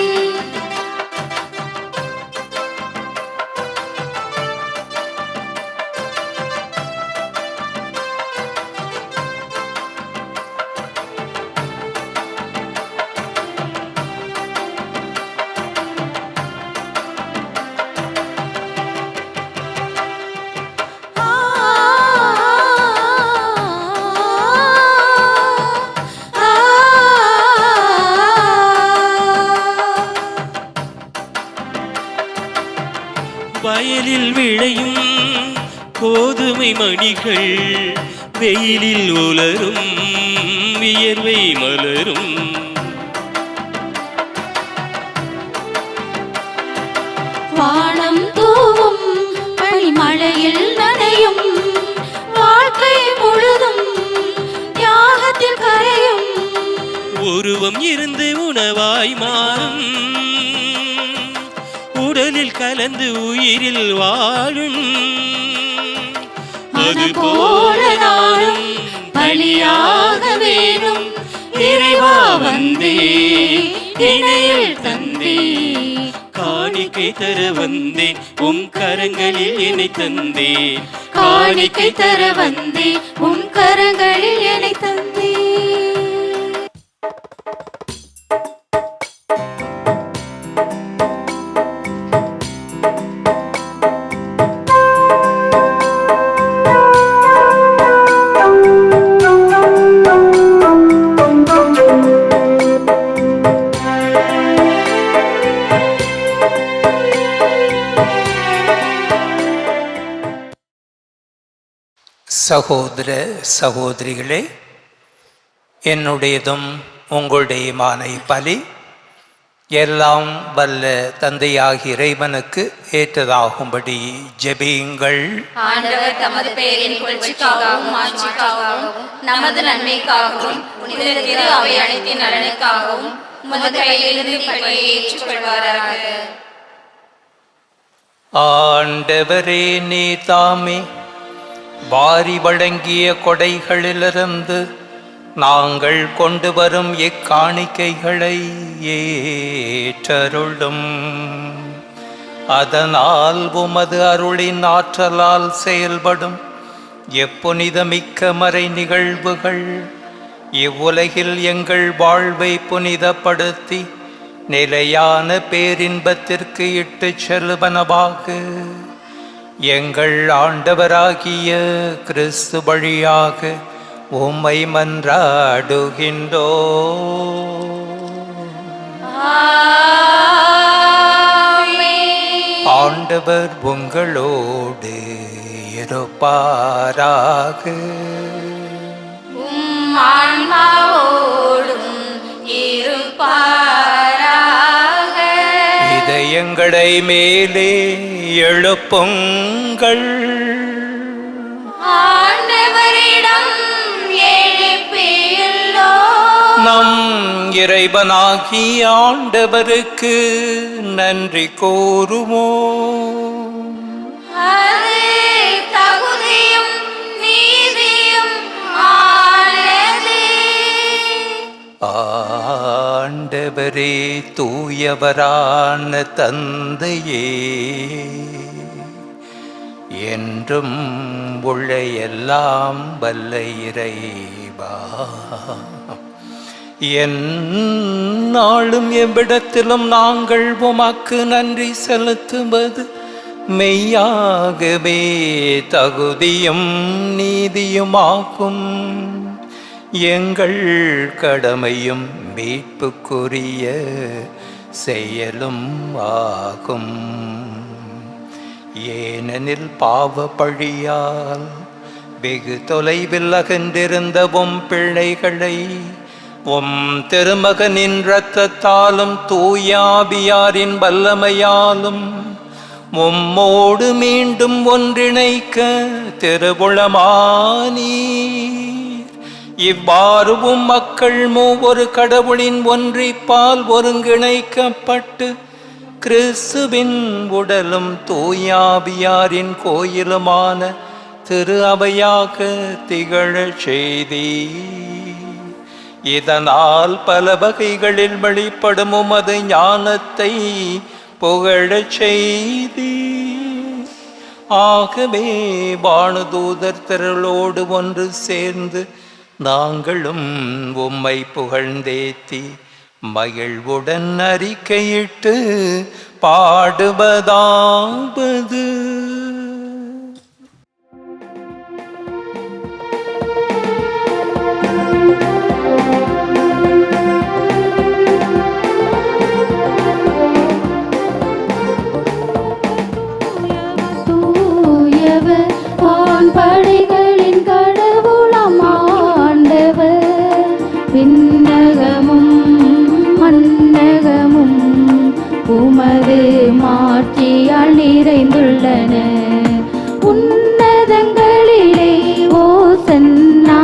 வயலில் விளையும் கோதுமை மணிகள் வெயிலில் உலரும் வியர்வை மலரும் வானம் தூவும் பனிமழையில் நனையும் வாழ்க்கை முழுதும் தியாகத்தில் கரையும் உருவம் இருந்து உணவாய் மாறும் உடலில் கலந்து உயிரில் வாழும் அதுபோல நானும் பலியாக வேணும் இறைவா வந்தே இணையில் தந்தே காணிக்கை தர வந்தேன் உம் கரங்களில் என்னை தந்தேன் காணிக்கை தர வந்தேன் உம் கரங்களில் என்னை தந்தேன் சகோதர சகோதரிகளே, என்னுடையதும் உங்களுடையமான பலி எல்லாம் வல்ல தந்தையாகிய இறைவனுக்கு ஏற்றதாகும்படி ஜெபியுங்கள். ஆண்டவர் தமது பெயரின் புகழ்ச்சிக்காகவும் ஆட்சிக்காகவும் நமது நன்மைக்காகவும் புனித திரு அவை அனைத்தின் நலனுக்காகவும் உமது கையிலிருந்து பலியை ஏற்றுக்கொள்வாராக. ஆண்டவரே, நீ தாமே வாரி வழங்கிய கொடைகளிலிருந்து நாங்கள் கொண்டு வரும் இக்காணிக்கைகளை ஏற்றருளும். அதனால் உமது அருளின் ஆற்றலால் செயல்படும் எப்புனிதமிக்க மறை நிகழ்வுகள் இவ்வுலகில் எங்கள் வாழ்வை புனிதப்படுத்தி நிலையான பேரின்பத்திற்கு இட்டுச் செல்வனவாக எங்கள் ஆண்டவராகிய கிறிஸ்து வழியாக உம்மை மன்றாடுகின்றோ. ஆண்டவர் உங்களோடு இருப்பாராக. உம் ஆன்மாவோடும் இருப்பாராக. இதயங்களை மேலே எழுப்புங்கள். ஆண்டவரிடம் எழுப்பியுள்ளோ. நம் இறைவனாகிய ஆண்டவருக்கு நன்றி கூறுவோம். அது தகுதியும் நீதியும் ஆனது. ஆண்டவரே, தூயவரான தந்தையே, என்றும் உள்ள எல்லாம் வல்ல இறைவா, எந்நாளும் எவ்விடத்திலும் நாங்கள் உமக்கு நன்றி செலுத்துவது மெய்யாகவே தகுதியும் நீதியுமாகும். எங்கள் கடமையும் மீட்புக்குரிய செயலும் ஆகும். ஏனெனில் பாவ பழியால் வெகு தொலைவில் அகன்றிருந்த பிள்ளைகளை உம் திருமகனின் இரத்தத்தாலும் தூயாபியாரின் வல்லமையாலும் உம்மோடு மீண்டும் ஒன்றிணைக்க திருவுளமானீர். இவ்வாறு மக்கள் மூவொரு கடவுளின் ஒன்றிப்பால் ஒருங்கிணைக்கப்பட்டு கிறிஸ்துவின் உடலும் தூயாபியாரின் கோயிலுமான திரு அவையாக திகழச் செய்தீர். இதனால் பல வகைகளில் வெளிப்படும் உமது ஞானத்தை புகழச் செய்தீர். ஆகவே வானுதூதர் திரளோடு ஒன்று சேர்ந்து நாங்களும் உம்மை புகழ்ந்தேத்தி மகிழ்வுடன் அறிக்கையிட்டு பாடுவதாவது: தூயவர் வான்படைகளின் கடவுளாம் ஆண்டவர், விண்ணகமும் மண்ணகமும் உமது மாட்சியால் நிறைந்துள்ளன. உன்னதங்களிலே ஓசன்னா,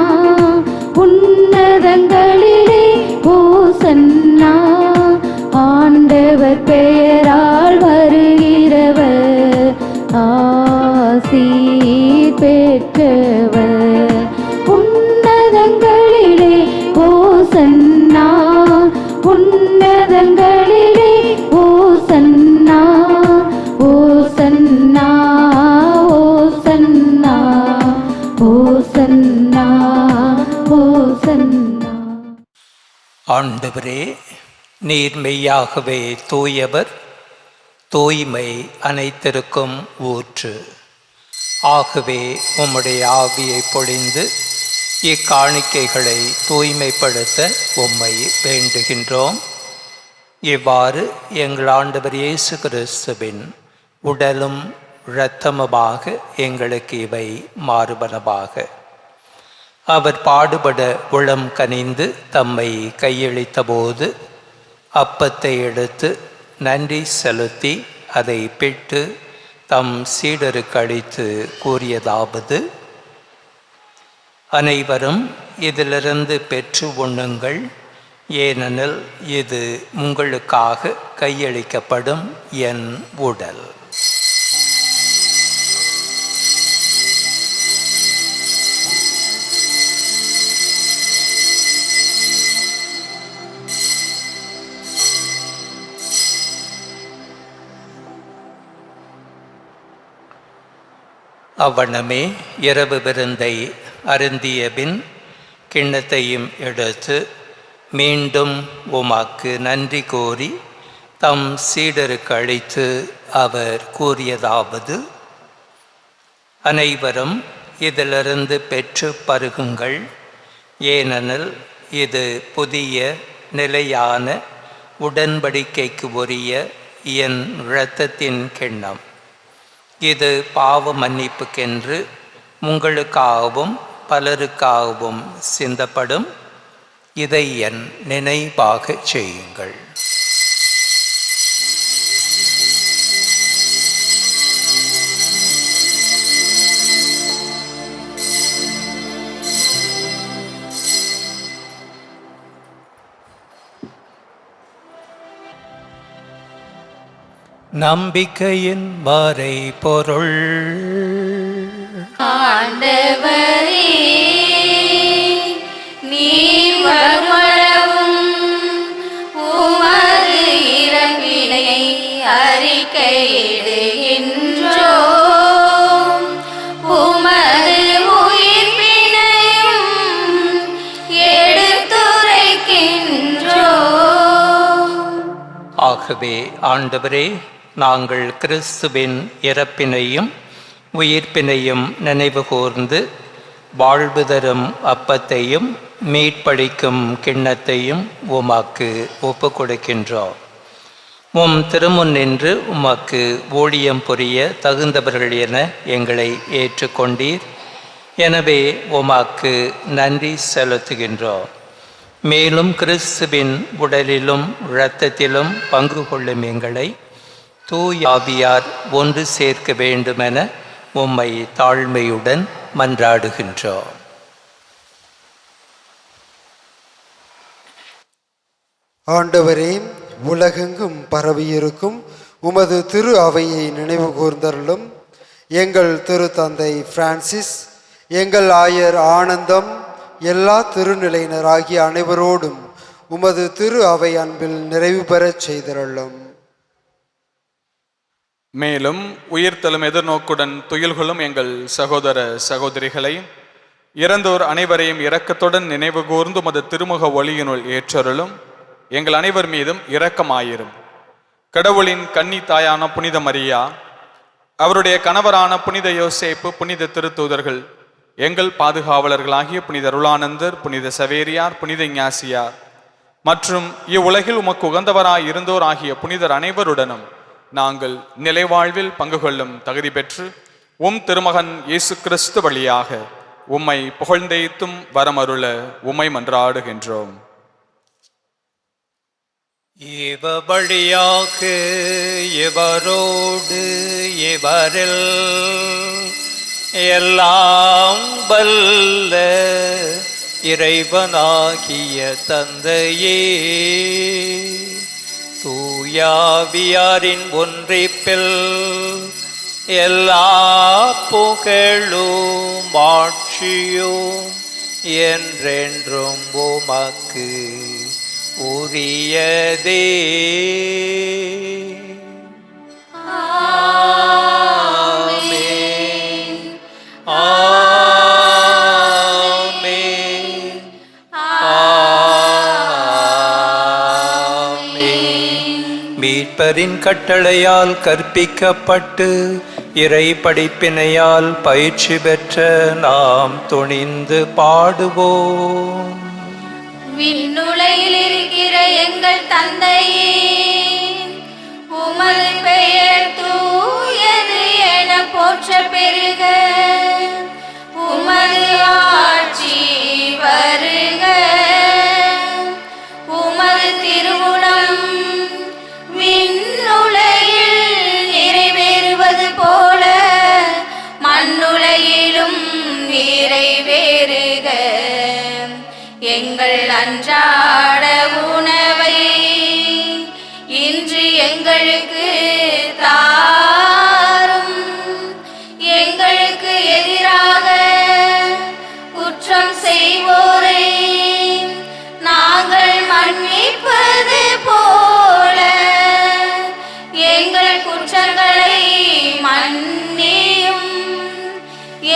உன்னதங்களிலே ஓசன்னா. ஆண்டவர் பெயரால் வருகிறவர் ஆசி பெற்றவர். உன்னதங்களிலே ஓசன்னா, உன்னதங்களிலே ஓசன்னா, ஓசன்னா, ஓசன்னா, ஓசன்னா, ஓசன்னா. ஆண்டவரே, நீர் மெய்யாகவே தூயவர், தூய்மை அனைத்திற்கும் ஊற்று. ஆகவே உம்முடைய ஆவியை பொழிந்து இக்காணிக்கைகளை தூய்மைப்படுத்த உம்மை வேண்டுகின்றோம். இவ்வாறு எங்கள் ஆண்டவர் இயேசு கிறிஸ்துவின் உடலும் இரத்தமுமாக எங்களுக்கு இவை மாறுபனவாக. அவர் பாடுபட உளம் கனிந்து தம்மை கையளித்த போது அப்பத்தை எடுத்து நன்றி செலுத்தி அதை பிட்டு தம் சீடருக்கு அளித்து கூறியதாவது: அனைவரும் இதிலிருந்து பெற்று உண்ணுங்கள், ஏனெனில் இது உங்களுக்காக கையளிக்கப்படும் என் உடல். அவ்வண்ணமே இரவு விருந்தை அருந்திய பின் கிண்ணத்தையும் எடுத்து மீண்டும் உமக்கு நன்றி கூறி தம் சீடருக்கு அளித்து அவர் கூறியதாவது: அனைவரும் இதிலிருந்து பெற்று பருகுங்கள், ஏனெனில் இது புதிய நிலையான உடன்படிக்கைக்கு உரிய என் இரத்தத்தின் கிண்ணம். இது பாவ மன்னிப்புக்கென்று உங்களுக்காகவும் பலருக்காகவும் சிந்தப்படும். இதை என் நினைவாக செய்யுங்கள். நம்பிக்கையின் மறை பொருள். ஆண்டவரே, நீர் வருமளவும் உமது இறப்பினை அறிக்கையிடுகின்றோம், உமது உயிர்ப்பினையும் எடுத்துரைக்கின்றோம். ஆகவே ஆண்டவரே, நாங்கள் கிறிஸ்துவின் இறப்பினையும் உயிர்ப்பினையும் நினைவு கூர்ந்து வாழ்வு தரும் அப்பத்தையும் மீட்பளிக்கும் கிண்ணத்தையும் உமக்கு ஒப்பு கொடுக்கின்றோம். உம் திருமுன் நின்று உமக்கு ஊழியம் புரிய தகுந்தவர்கள் என எங்களை ஏற்றுக்கொண்டீர். எனவே உமக்கு நன்றி செலுத்துகின்றோம். மேலும் கிறிஸ்துவின் உடலிலும் இரத்தத்திலும் பங்கு கொள்ளும் எங்களை தூய ஆவியார் ஒன்று சேர்க்க வேண்டுமென உம்மை தாழ்மையுடன் மன்றாடுகின்றோம். ஆண்டவரே, உலகெங்கும் பரவியிருக்கும் உமது திரு அவையை நினைவு கூர்ந்தருளும். எங்கள் திருத்தந்தை பிரான்சிஸ், எங்கள் ஆயர் ஆனந்தம், எல்லா திருநிலையினராகிய அனைவரோடும் உமது திரு அவை அன்பில் நிறைவு பெறச் செய்தருளும். மேலும் உயிர்த்தலும் எதிர்நோக்குடன் துயில்கொள்ளும் எங்கள் சகோதர சகோதரிகளை, இறந்தோர் அனைவரையும் இரக்கத்துடன் நினைவு கூர்ந்து உமது திருமுக ஒளியினுள் ஏற்றருளும். எங்கள் அனைவர் மீதும் இரக்கமாயிரும். கடவுளின் கன்னி தாயான புனித மரியா, அவருடைய கணவரான புனித யோசேப்பு, புனித திருத்தூதர்கள், எங்கள் பாதுகாவலர்களாகிய புனித அருளானந்தர், புனித சவேரியார், புனித ஞாசியார் மற்றும் இவ்வுலகில் உமக்கு உகந்தவராய் இருந்தோர் ஆகிய புனிதர் அனைவருடனும் நாங்கள் நிலைவாழ்வில் பங்கு கொள்ளும் தகுதி பெற்று உம் திருமகன் இயேசு கிறிஸ்து வழியாக உம்மை புகழ்ந்தேத்தும் வரமருள உம்மை மன்றாடுகின்றோம். இவ வழியாக இவரோடு இவரில் எல்லாம் வல்ல இறைவனாகிய தந்தையே, தூயாவியாரின் ஒன்றிப்பில் எல்லா புகழும் ஆட்சியும் என்றென்றும் உமக்கு உரியதே. ஆமென். ஆமென். ஆமென். மீட்பரின் கட்டளையால் கற்பிக்கப்பட்டு இறை படிப்பினையால் பயிற்சி பெற்ற நாம் துணிந்து பாடுவோம். விண்ணுலகில் இருக்கிற எங்கள் தந்தையே, உமது பெயர் தூயது என போற்ற பெருக. உமது ஆட்சி வருக. உமது திருவுளம் விண்ணுலகில் நிறைவேறுவது போல மண்ணுலகிலும் நிறைவேறுக. எங்கள் அன்றாட உணவை இன்று எங்களுக்கு தாரும். எங்களுக்கு எதிராக குற்றம் செய்வோரை நாங்கள் மன்னிப்பது போல எங்கள் குற்றங்களை மன்னியும்.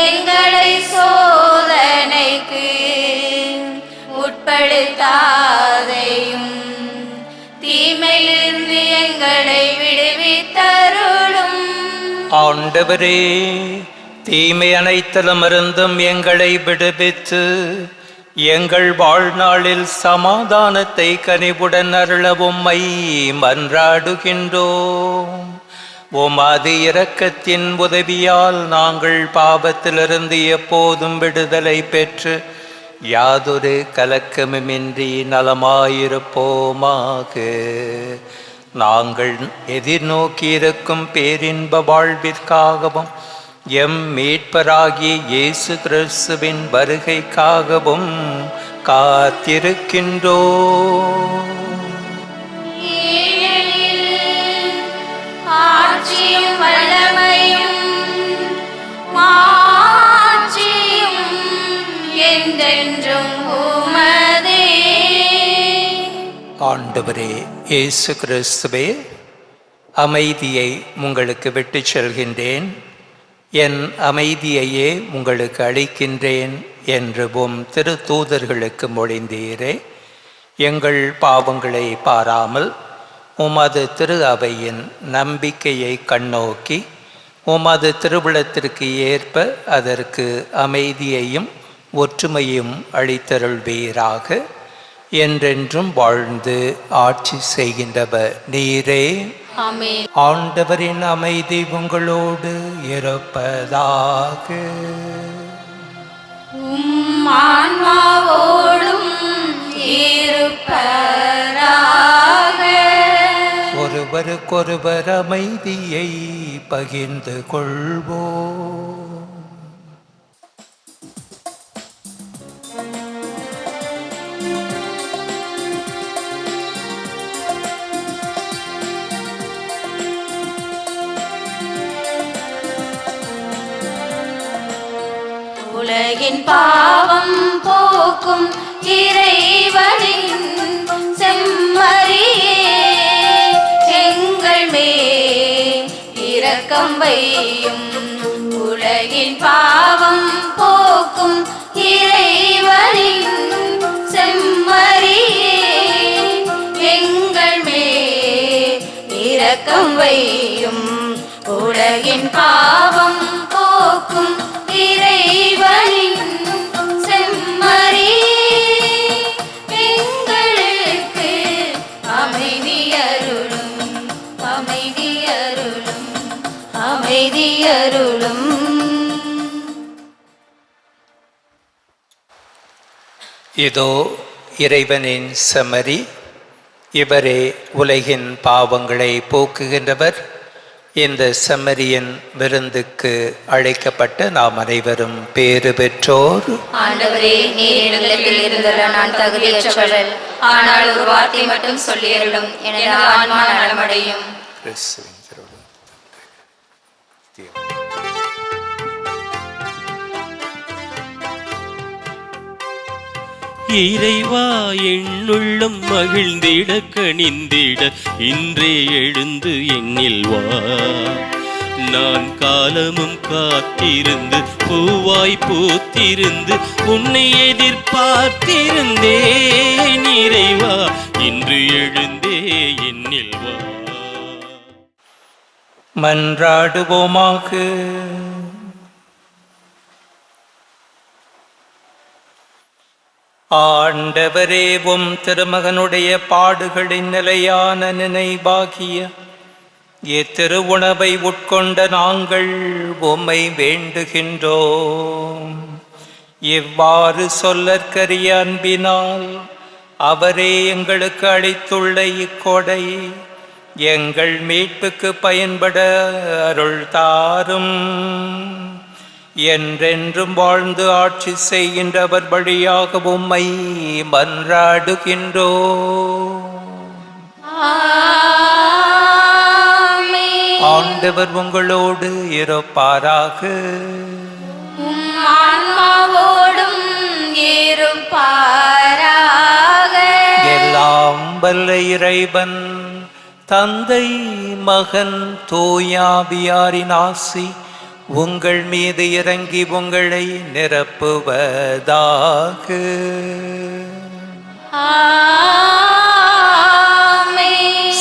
எங்களை சோதனைக்கு உட்படுத்தாதையும் தீமையிலிருந்து எங்களை விடுவித்தருளும். ஆண்டவரே, தீமை அனைத்திலுமிருந்தும் எங்களை விடுவித்து எங்கள் வாழ்நாளில் சமாதானத்தை கனிவுடன் அருள உம்மை மன்றாடுகின்றோம். உமது இரக்கத்தின் உதவியால் நாங்கள் பாவத்திலிருந்து எப்போதும் விடுதலை பெற்று யாதொரு கலக்கமுமின்றி நலமாயிருப்போமாக. நாங்கள் எதிர்நோக்கியிருக்கும் பேரின்ப வாழ்விற்காகவும் எம் மீட்பராகிய இயேசு கிறிஸ்துவின் வருகைக்காகவும் காத்திருக்கின்றோம். ஆட்சியும் வல்லமையும் மாட்சியும் என்றென்றும் உமதே. ஆண்டவரே இயேசு கிறிஸ்துவே, அமைதியை உங்களுக்கு விட்டுச் செல்கின்றேன், என் அமைதியையே உங்களுக்கு அளிக்கின்றேன் என்று உம் திருத்தூதர்களுக்கு மொழிந்தீரே. எங்கள் பாவங்களை பாராமல் உமது திரு அவையின் நம்பிக்கையை கண்ணோக்கி உமது திருவிழத்திற்கு ஏற்ப அதற்கு அமைதியையும் ஒற்றுமையும் அளித்தருள்வீராக. என்றென்றும் வாழ்ந்து ஆட்சி செய்கின்றவர் நீரே. ஆமென். ஆண்டவரின் அமைதி உங்களோடு இருப்பதாக. ஆன்மாவோடும் இருப்பராக. ஒருவருக்கொருவர் அமைதியை பகிர்ந்து கொள்வோம். உலகின் பாவம் போக்கும் இறைவனின் செம்மறியே, எங்கள் மேல் இரக்கம் வையும். உலகின் பாவம் போக்கும் இறைவனின் செம்மறியே, எங்கள் மேல் இரக்கம் வையும். உலகின் பாவம் போக்கும் இறைவனின் செம்மறியே, எங்களுக்கு அமைதி அருளும், அமைதி அருளும், அமைதி அருளும். இதோ இறைவனின் செம்மறி, இவரே உலகின் பாவங்களை போக்குகின்றவர். இந்த செம்மறியின் விருந்துக்கு அழைக்கப்பட்ட நாம் அனைவரும் பேறு பெற்றோர். ஆண்டவரே, நீர் என்னிடத்தில் இருந்தர நான் தகுதியற்றவள், ஆனால் ஒரு வார்த்தை மட்டும் சொல்லியருளும், எனது ஆன்மா நலமடையும். இறைவா என்னுள்ளம் மகிழ்ந்திட கனிந்திட இன்றே எழுந்து என்னில் வா. நான் காலமும் காத்திருந்து பூவாய் பூத்திருந்து உன்னை எதிர்பார்த்திருந்தேன். இறைவா இன்று எழுந்தே என்னில் வா. மன்றாடுவோமாக. ஆண்டவரே, உம் திருமகனுடைய பாடுகளின் நிலையான நினைவாகிய இத்திரு உணவை உட்கொண்ட நாங்கள் உம்மை வேண்டுகின்றோம். இவ்வாறு சொல்லற்கரிய அன்பினால் அவரே எங்களுக்கு அளித்துள்ள இக்கொடை எங்கள் மீட்புக்கு பயன்பட அருள் தாரும். என்றென்றும் வாழ்ந்து ஆட்சி செய்கின்றவர் வழியாக உம்மை மன்றாடுகின்றோம். ஆண்டவர் உங்களோடு இருப்பாராக. ஆன்மாவோடும் இருப்பாராக. எல்லாம் வல்ல இறைவன் தந்தை, மகன், தூயாவியாரின் ஆசி உங்கள் மீது இறங்கி உங்களை நிரப்புவதாக.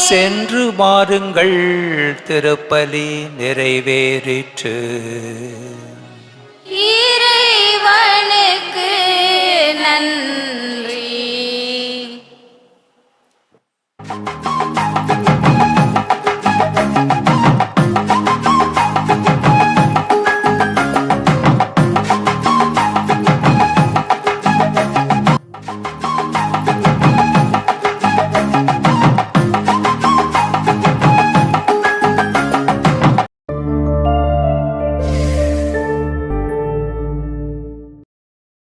சென்று வாருங்கள், திருப்பலி நிறைவேறிற்று. இறைவனுக்கு நன்றி.